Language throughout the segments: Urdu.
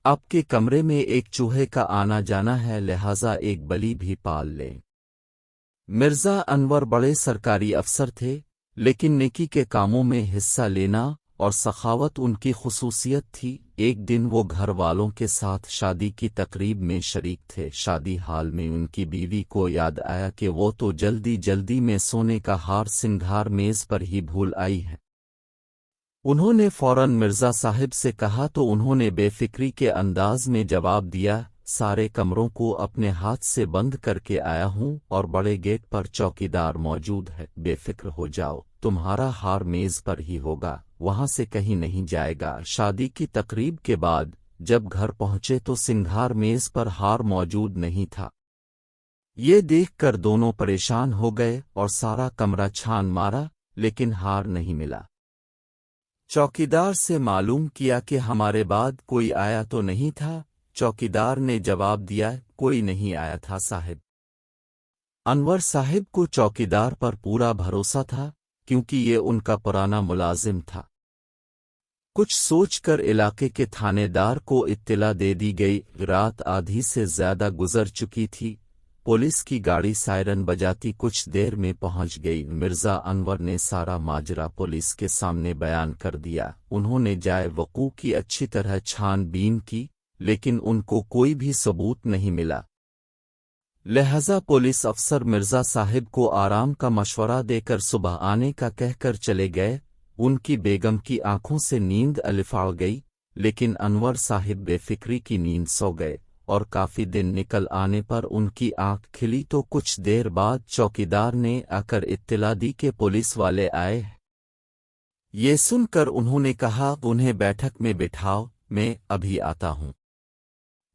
آپ کے کمرے میں ایک چوہے کا آنا جانا ہے، لہذا ایک بلی بھی پال لیں۔ مرزا انور بڑے سرکاری افسر تھے، لیکن نیکی کے کاموں میں حصہ لینا اور سخاوت ان کی خصوصیت تھی۔ ایک دن وہ گھر والوں کے ساتھ شادی کی تقریب میں شریک تھے۔ شادی ہال میں ان کی بیوی کو یاد آیا کہ وہ تو جلدی جلدی میں سونے کا ہار سنگھار میز پر ہی بھول آئی ہے۔ انہوں نے فوراً مرزا صاحب سے کہا تو انہوں نے بے فکری کے انداز میں جواب دیا، سارے کمروں کو اپنے ہاتھ سے بند کر کے آیا ہوں اور بڑے گیٹ پر چوکیدار موجود ہے، بے فکر ہو جاؤ، تمہارا ہار میز پر ہی ہوگا، وہاں سے کہیں نہیں جائے گا۔ شادی کی تقریب کے بعد جب گھر پہنچے تو سنگھار میز پر ہار موجود نہیں تھا۔ یہ دیکھ کر دونوں پریشان ہو گئے اور سارا کمرہ چھان مارا، لیکن ہار نہیں ملا۔ چوکیدار سے معلوم کیا کہ ہمارے بعد کوئی آیا تو نہیں تھا؟ چوکیدار نے جواب دیا، کوئی نہیں آیا تھا صاحب۔ انور صاحب کو چوکیدار پر پورا بھروسہ تھا، کیونکہ یہ ان کا پرانا ملازم تھا۔ کچھ سوچ کر علاقے کے تھانے دار کو اطلاع دے دی گئی۔ رات آدھی سے زیادہ گزر چکی تھی۔ پولیس کی گاڑی سائرن بجاتی کچھ دیر میں پہنچ گئی۔ مرزا انور نے سارا ماجرا پولیس کے سامنے بیان کر دیا۔ انہوں نے جائے وقوع کی اچھی طرح چھان بین کی، لیکن ان کو کوئی بھی ثبوت نہیں ملا۔ لہذا پولیس افسر مرزا صاحب کو آرام کا مشورہ دے کر صبح آنے کا کہہ کر چلے گئے۔ ان کی بیگم کی آنکھوں سے نیند الفاڑ گئی، لیکن انور صاحب بے فکری کی نیند سو گئے، اور کافی دن نکل آنے پر ان کی آنکھ کھلی تو کچھ دیر بعد چوکیدار نے آ کر اطلاع دی کہ پولیس والے آئے ہیں۔ یہ سن کر انہوں نے کہا، انہیں بیٹھک میں بٹھاؤ، میں ابھی آتا ہوں۔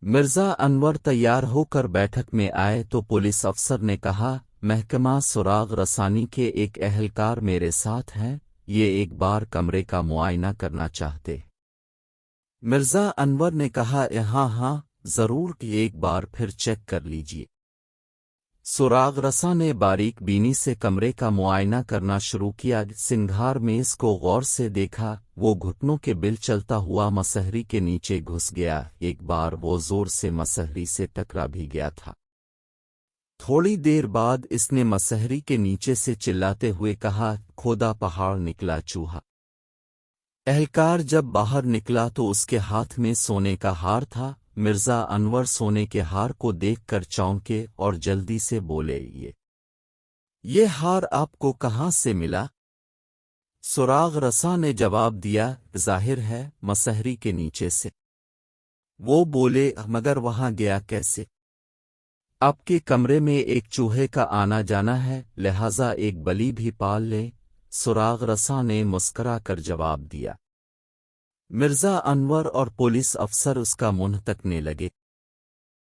مرزا انور تیار ہو کر بیٹھک میں آئے تو پولیس افسر نے کہا، محکمہ سراغ رسانی کے ایک اہلکار میرے ساتھ ہیں، یہ ایک بار کمرے کا معائنہ کرنا چاہتے۔ مرزا انور نے کہا، ہاں ہاں ضرور، ایک بار پھر چیک کر لیجیے۔ سراغ رساں نے باریک بینی سے کمرے کا معائنہ کرنا شروع کیا۔ سنگھار میز کو غور سے دیکھا، وہ گھٹنوں کے بل چلتا ہوا مسہری کے نیچے گھس گیا۔ ایک بار وہ زور سے مسہری سے ٹکرا بھی گیا تھا۔ تھوڑی دیر بعد اس نے مسہری کے نیچے سے چلاتے ہوئے کہا، کھودا پہاڑ نکلا چوہا۔ اہلکار جب باہر نکلا تو اس کے ہاتھ میں سونے کا ہار تھا۔ مرزا انور سونے کے ہار کو دیکھ کر چونکے اور جلدی سے بولے، یہ ہار آپ کو کہاں سے ملا؟ سراغ رساں نے جواب دیا، ظاہر ہے مسہری کے نیچے سے۔ وہ بولے، مگر وہاں گیا کیسے؟ آپ کے کمرے میں ایک چوہے کا آنا جانا ہے، لہذا ایک بلی بھی پال لیں۔ سراغ رساں نے مسکرا کر جواب دیا۔ مرزا انور اور پولیس افسر اس کا منہ تکنے لگے۔